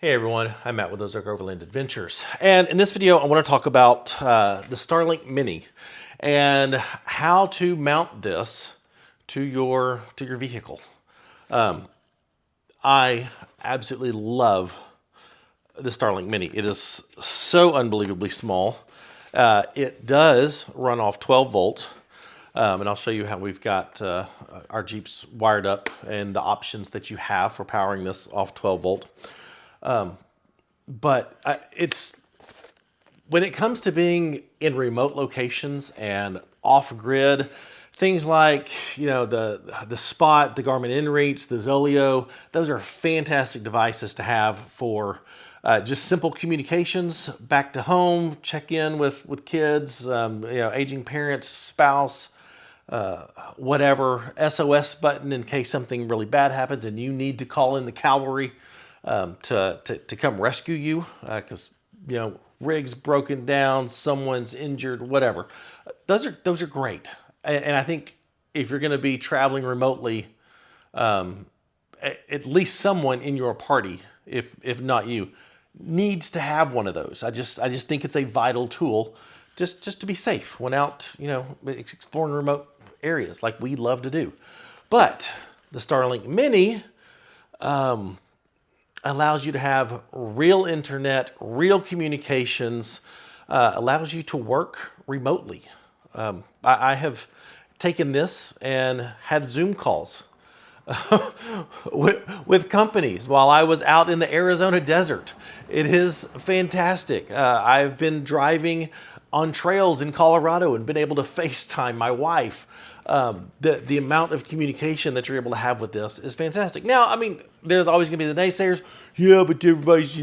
Hey everyone, I'm Matt with Ozark Overland Adventures. And in this video, I want to talk about the Starlink Mini and how to mount this to your vehicle. I absolutely love the Starlink Mini. It is so unbelievably small. It does run off 12 volt. And I'll show you how we've got our Jeeps wired up and the options that you have for powering this off 12 volt. But it's when it comes to being in remote locations and off grid, things like, you know, the Spot, the Garmin InReach, the Zoleo, those are fantastic devices to have for just simple communications back to home, check in with kids, aging parents, spouse, whatever, SOS button in case something really bad happens and you need to call in the cavalry to come rescue you because rig's broken down, someone's injured, whatever. Those are great, and I think if you're going to be traveling remotely, at least someone in your party, if not you, needs to have one of those. I just think it's a vital tool just to be safe when out exploring remote areas like we love to do. But the Starlink Mini allows you to have real internet, real communications, allows you to work remotely. I have taken this and had Zoom calls with companies while I was out in the Arizona desert. It is fantastic. I've been driving on trails in Colorado and been able to FaceTime my wife. The amount of communication that you're able to have with this is fantastic. Now, I mean, there's always going to be the naysayers. Yeah, but everybody's,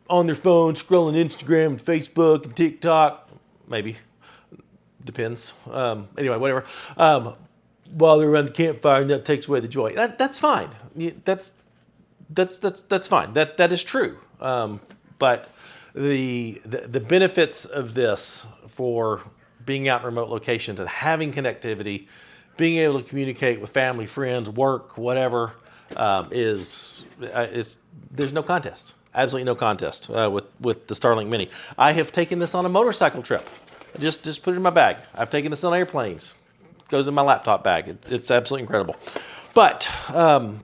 on their phone, scrolling Instagram and Facebook and TikTok. Maybe. Depends. Anyway, whatever. While they're around the campfire, and that takes away the joy. That's fine. That's fine. That is true. But the benefits of this for being out in remote locations and having connectivity, being able to communicate with family, friends, work, whatever, is there's no contest. Absolutely no contest with the Starlink Mini. I have taken this on a motorcycle trip. Just put it in my bag. I've taken this on airplanes. It goes in my laptop bag. It's absolutely incredible. But how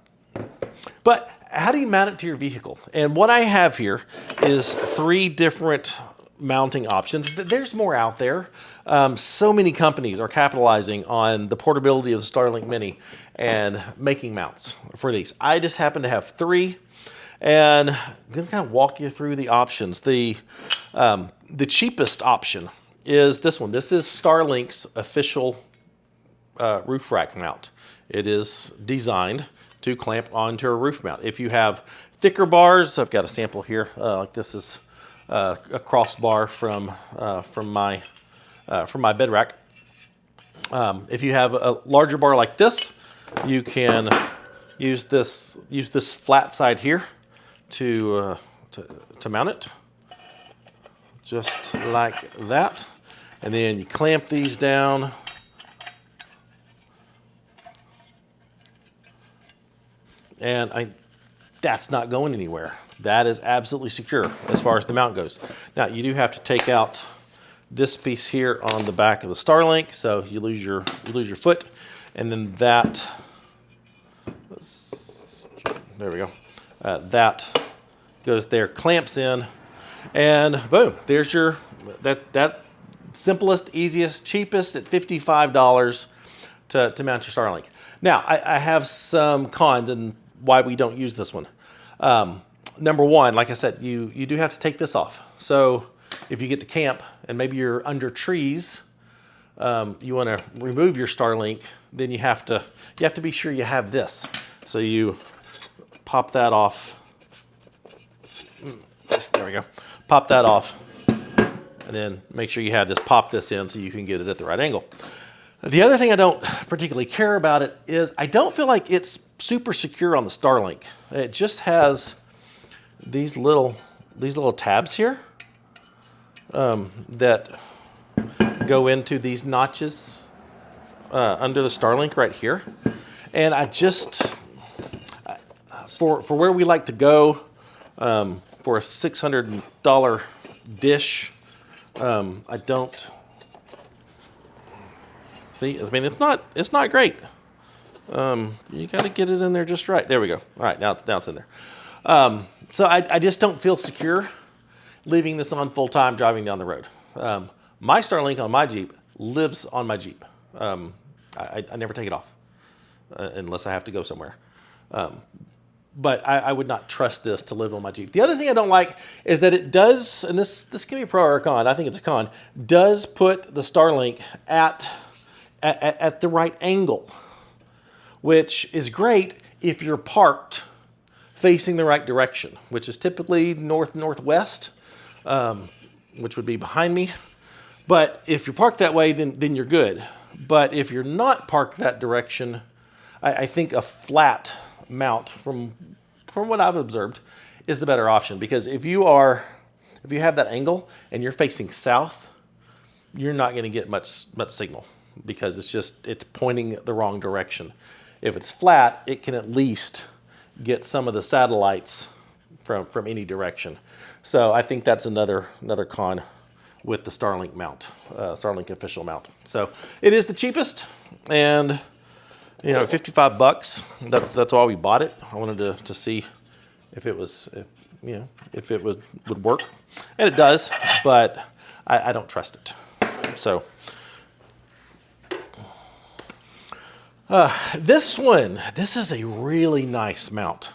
do you mount it to your vehicle? And what I have here is 3 different mounting options. There's more out there. So many companies are capitalizing on the portability of the Starlink Mini and making mounts for these. I just happen to have 3, and I'm going to kind of walk you through the options. The cheapest option is this one. This is Starlink's official roof rack mount. It is designed to clamp onto a roof mount. If you have thicker bars, I've got a sample here. Like this is a crossbar from my bed rack. If you have a larger bar like this, you can use this flat side here to mount it, just like that, and then you clamp these down. And that's not going anywhere. That is absolutely secure as far as the mount goes. Now, you do have to take out this piece here on the back of the Starlink, so you lose your foot, and then that, there we go, that goes there, clamps in, and boom, there's your, that simplest, easiest, cheapest at $55 to mount your Starlink. Now, I have some cons and why we don't use this one. Number one, like I said, you do have to take this off. So if you get to camp and maybe you're under trees, you want to remove your Starlink, then you have to be sure you have this. So you pop that off. There we go. Pop that off, and then make sure you have this. Pop this in so you can get it at the right angle. The other thing I don't particularly care about it is I don't feel like it's super secure on the Starlink. It just has these little tabs here that go into these notches under the Starlink right here. And I just, for where we like to go, for a $600 dish. I don't see. I mean, it's not great. You got to get it in there just right. There we go. All right, now it's in there. So I just don't feel secure leaving this on full time driving down the road. My Starlink on my Jeep lives on my Jeep. I never take it off unless I have to go somewhere. But I would not trust this to live on my Jeep. The other thing I don't like is that it does, and this can be a pro or a con, I think it's a con, does put the Starlink at the right angle, which is great if you're parked facing the right direction, which is typically north-northwest, which would be behind me. But if you're parked that way, then you're good. But if you're not parked that direction, I think a flat mount, from what I've observed, is the better option. Because if you have that angle and you're facing south, you're not going to get much signal, because it's pointing the wrong direction. If it's flat, it can at least get some of the satellites from any direction. So I think that's another con with the Starlink mount, Starlink official mount. So it is the cheapest, and $55. That's why we bought it. I wanted to see if it would work, and it does, but I don't trust it. So this is a really nice mount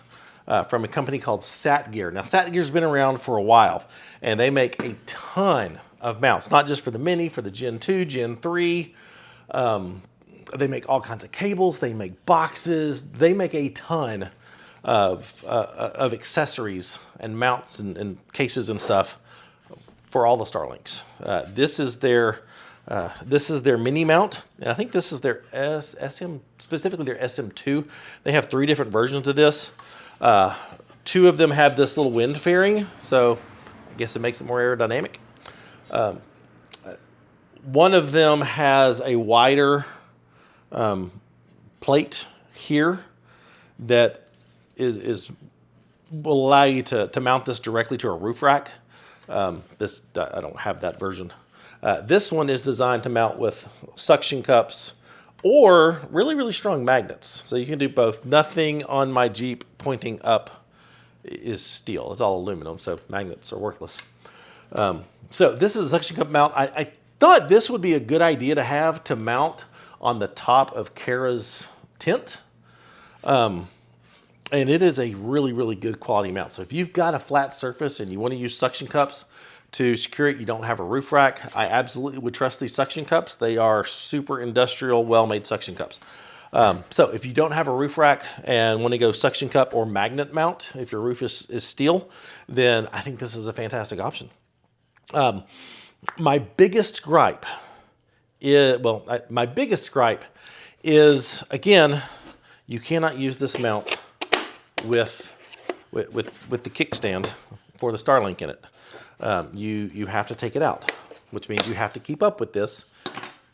from a company called Satgear. Now, Satgear's been around for a while, and they make a ton of mounts, not just for the Mini, for the Gen 2, Gen 3. They make all kinds of cables. They make boxes. They make a ton of accessories and mounts and cases and stuff for all the Starlinks. This is their Mini mount, and I think this is their SM, specifically their SM2. They have 3 different versions of this. 2 of them have this little wind fairing, so I guess it makes it more aerodynamic. One of them has a wider plate here that will allow you to mount this directly to a roof rack. I don't have that version. This one is designed to mount with suction cups or really, really strong magnets. So you can do both. Nothing on my Jeep pointing up is steel. It's all aluminum, so magnets are worthless. So this is a suction cup mount. I thought this would be a good idea to have to mount on the top of Kara's tent. And it is a really, really good quality mount. So if you've got a flat surface and you want to use suction cups to secure it, you don't have a roof rack, I absolutely would trust these suction cups. They are super industrial, well-made suction cups. So if you don't have a roof rack and want to go suction cup or magnet mount, if your roof is steel, then I think this is a fantastic option. My biggest gripe is, again, you cannot use this mount with the kickstand for the Starlink in it. You have to take it out, which means you have to keep up with this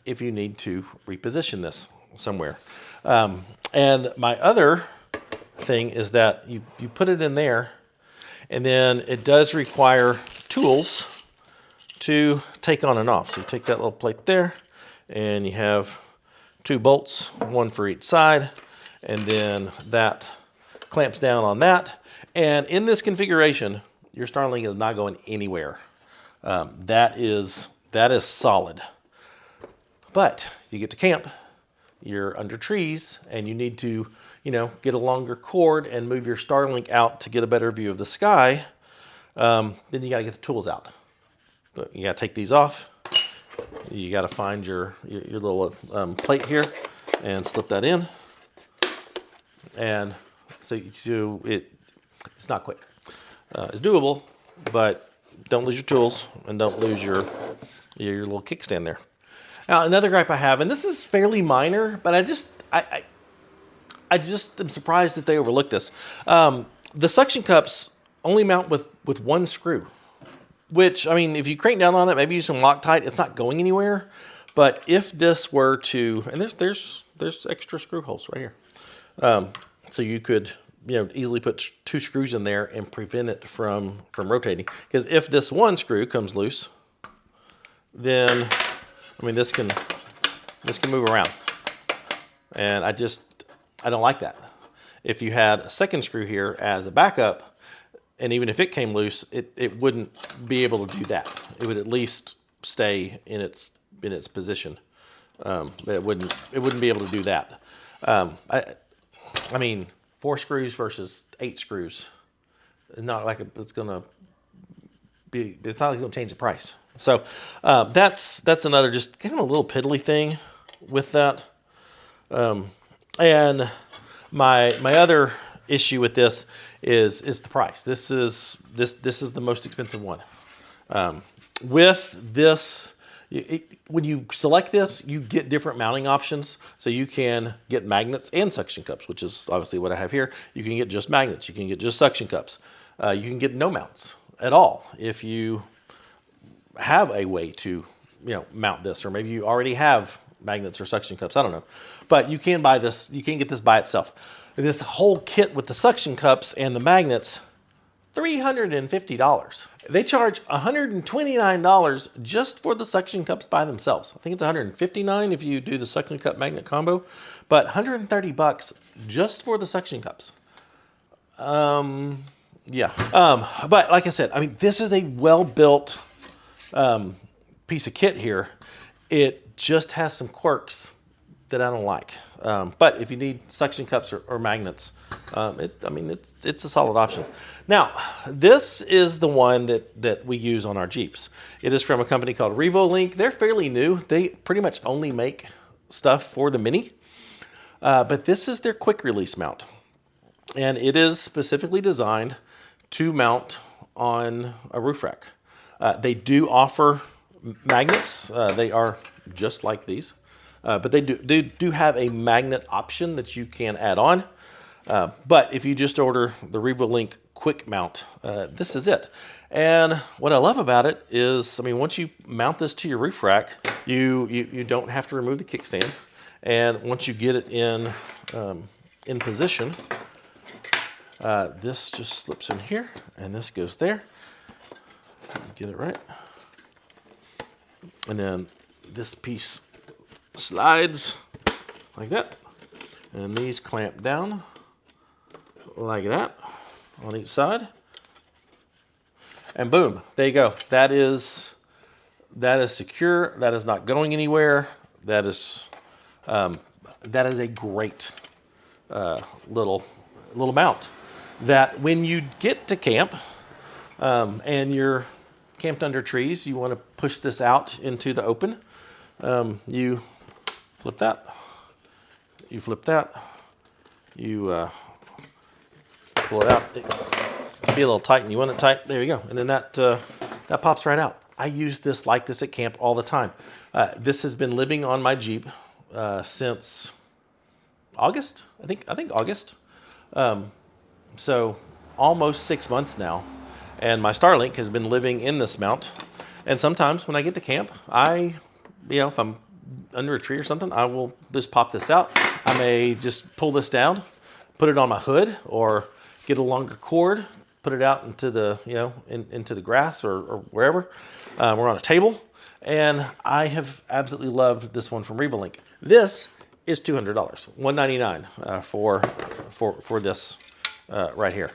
if you need to reposition this somewhere. And my other thing is that you put it in there, and then it does require tools to take on and off. So you take that little plate there, and you have 2 bolts, 1 for each side, and then that clamps down on that. And in this configuration, your Starlink is not going anywhere. That is solid. But you get to camp, you're under trees, and you need to, get a longer cord and move your Starlink out to get a better view of the sky. Then you got to get the tools out. But you got to take these off. You got to find your little plate here and slip that in. And so it's not quick. It's doable, but don't lose your tools and don't lose your little kickstand there. Now, another gripe I have, and this is fairly minor, but I just am surprised that they overlooked this. The suction cups only mount with 1 screw, which, I mean, if you crank down on it, maybe use some Loctite, it's not going anywhere. But if this were to, and there's extra screw holes right here. So you could easily put 2 screws in there and prevent it from rotating. Because if this one screw comes loose, then this can move around, and I don't like that. If you had a second screw here as a backup, and even if it came loose, it wouldn't be able to do that. It would at least stay in its position. It wouldn't be able to do that. 4 screws versus 8 screws. It's not like it's gonna change the price. So that's another just kind of a little piddly thing with that. And my other issue with this is the price. This is the most expensive one. With this, when you select this, you get different mounting options. So you can get magnets and suction cups, which is obviously what I have here. You can get just magnets. You can get just suction cups. You can get no mounts at all if you have a way to mount this, or maybe you already have magnets or suction cups. I don't know, but you can buy this. You can get this by itself. This whole kit with the suction cups and the magnets, $350. They charge $129 just for the suction cups by themselves. I think it's $159 if you do the suction cup magnet combo, but $130 just for the suction cups. Yeah. But like I said, this is a well-built piece of kit here. It just has some quirks that I don't like. But if you need suction cups or magnets, it's a solid option. Now, this is the one that we use on our Jeeps. It is from a company called Revolink. They're fairly new. They pretty much only make stuff for the Mini. But this is their quick release mount. And it is specifically designed to mount on a roof rack. They do offer magnets. They are just like these. But they do have a magnet option that you can add on. But if you just order the Revolink quick mount, this is it. And what I love about it is, once you mount this to your roof rack, you don't have to remove the kickstand. And once you get it in position, this just slips in here, and this goes there. Get it right. And then this piece slides like that, and these clamp down like that on each side, and boom, there you go. That is secure. That is not going anywhere. That is a great little mount that when you get to camp and you're camped under trees, you want to push this out into the open. You flip that, you flip that, you pull it out. It can be a little tight, and you want it tight. There you go, and then that pops right out. I use this like this at camp all the time. This has been living on my Jeep since August. I think August. So almost 6 months now, and my Starlink has been living in this mount. And sometimes when I get to camp, if I'm under a tree or something, I will just pop this out. I may just pull this down, put it on my hood, or get a longer cord, put it out into the into the grass or wherever. We're on a table, and I have absolutely loved this one from Revolink. This is $200, $199 for this right here.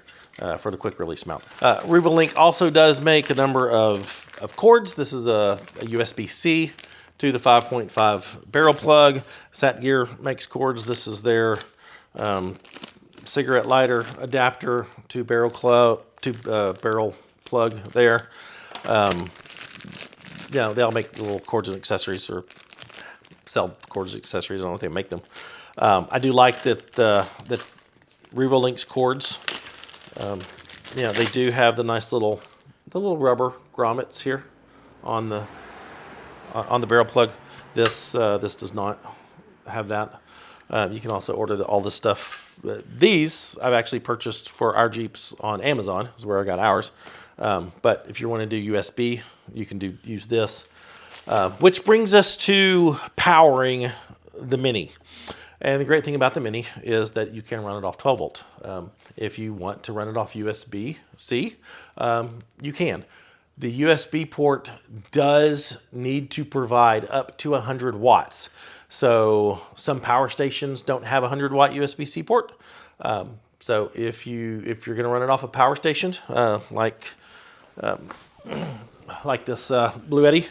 For the quick release mount. Revolink also does make a number of cords. This is a USB-C to the 5.5 barrel plug. Sat Gear makes cords. This is their cigarette lighter adapter to barrel plug there. They all make little cords and accessories, or sell cords and accessories. I don't know if they make them. I do like that Revolink's cords. They do have the nice little rubber grommets here on the barrel plug. This does not have that. You can also order all this stuff. These I've actually purchased for our Jeeps on Amazon. Is where I got ours. But if you want to do USB, you can use this. Which brings us to powering the Mini. And the great thing about the Mini is that you can run it off 12 volt. If you want to run it off USB-C, you can. The USB port does need to provide up to 100 watts. So some power stations don't have a 100 watt USB-C port. So if you're going to run it off a power station, like this Blue Eddy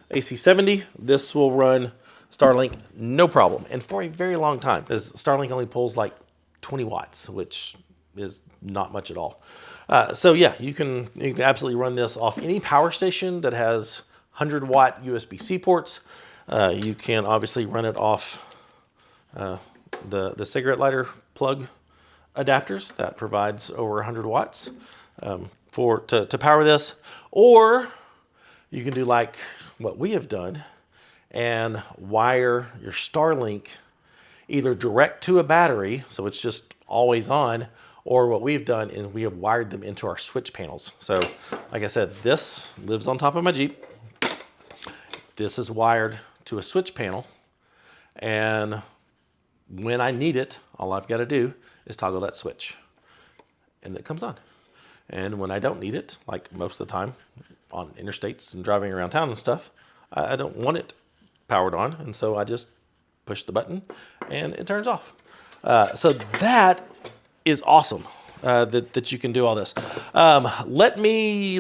AC70, this will run Starlink no problem, and for a very long time, because Starlink only pulls like 20 watts, which is not much at all. So yeah, you can absolutely run this off any power station that has 100 watt USB-C ports. You can obviously run it off the cigarette lighter plug adapters that provides over 100 watts to power this, or you can do like what we have done and wire your Starlink either direct to a battery, so it's just always on, or what we've done is we have wired them into our switch panels. So like I said, this lives on top of my Jeep. This is wired to a switch panel, and when I need it, all I've got to do is toggle that switch and it comes on. And when I don't need it, like most of the time on interstates and driving around town and stuff, I don't want it powered on, and so I just push the button and it turns off. So that is awesome, that you can do all this. Let me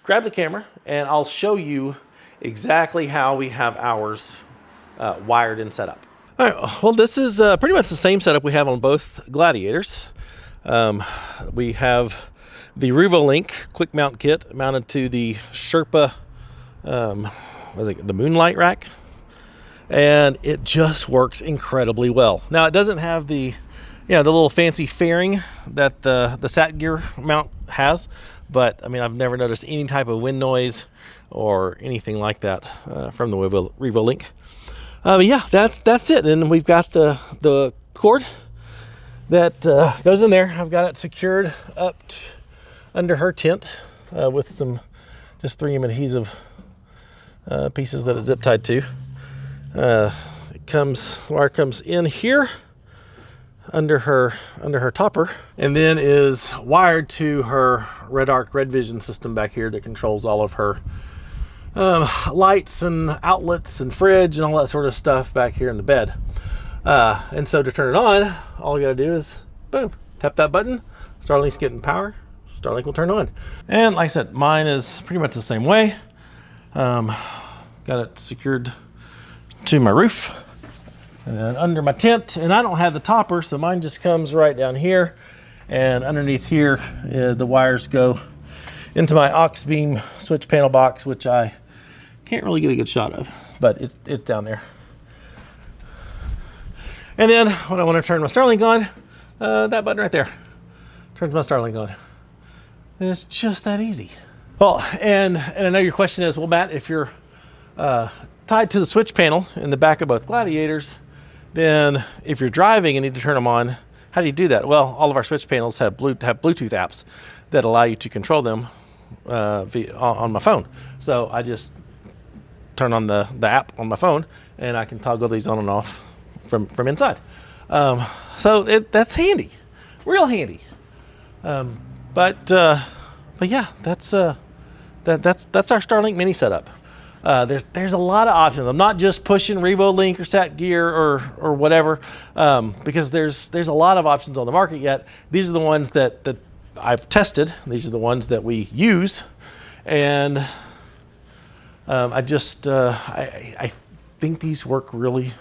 grab the camera and I'll show you exactly how we have ours wired and set up. All right, well, this is pretty much the same setup we have on both Gladiators. We have the RevoLink quick mount kit mounted to the Sherpa, the Moonlight rack, and it just works incredibly well. Now it doesn't have the little fancy fairing that the Sat Gear mount has, but I mean, I've never noticed any type of wind noise or anything like that from the RevoLink. But yeah, that's it. And we've got the cord that goes in there. I've got it secured up under her tent with some just 3M adhesive pieces that it's zip tied to. Wire comes in here under her topper, and then is wired to her Red Vision system back here that controls all of her lights and outlets and fridge and all that sort of stuff back here in the bed. And so to turn it on, all you gotta do is boom, tap that button, Starlink's getting power, Starlink will turn on. And like I said, mine is pretty much the same way. Got it secured to my roof and under my tent, and I don't have the topper, so mine just comes right down here, and underneath here the wires go into my aux beam switch panel box, which I can't really get a good shot of, but it's down there. And then when I want to turn my Starlink on, that button right there turns my Starlink on. And it's just that easy. Well, and I know your question is, well, Matt, if you're tied to the switch panel in the back of both Gladiators, then if you're driving and need to turn them on, how do you do that? Well, all of our switch panels have Bluetooth apps that allow you to control them on my phone. So I just turn on the app on my phone, and I can toggle these on and off from inside. So that's handy, real handy. But yeah, that's our Starlink Mini setup. There's a lot of options. I'm not just pushing RevoLink or Sat Gear or whatever, because there's a lot of options on the market yet. These are the ones that I've tested. These are the ones that we use, and I think these work really,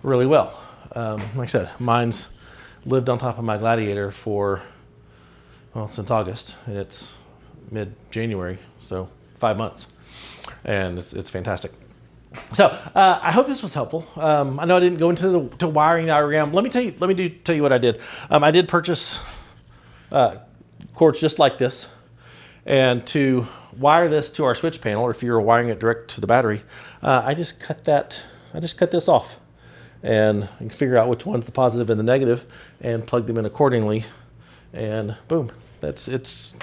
really well. Like I said, mine's lived on top of my Gladiator since August, and it's mid-January, so 5 months. And it's fantastic. So I hope this was helpful. I know I didn't go into the wiring diagram. Let me tell you what I did. I did purchase cords just like this, and to wire this to our switch panel, or if you're wiring it direct to the battery, I just cut this off, and you can figure out which one's the positive and the negative, and plug them in accordingly, and boom. It's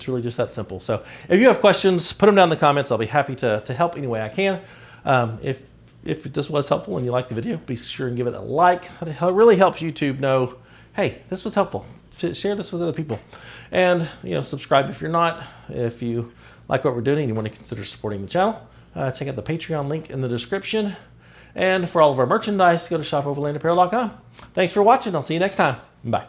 really just that simple. So if you have questions, put them down in the comments. I'll be happy to help any way I can. If if this was helpful and you liked the video, be sure and give it a like. It really helps YouTube know, hey, this was helpful. Share this with other people. And subscribe if you're not. If you like what we're doing and you want to consider supporting the channel, check out the Patreon link in the description. And for all of our merchandise, go to shopoverlandapparel.com. Thanks for watching. I'll see you next time. Bye.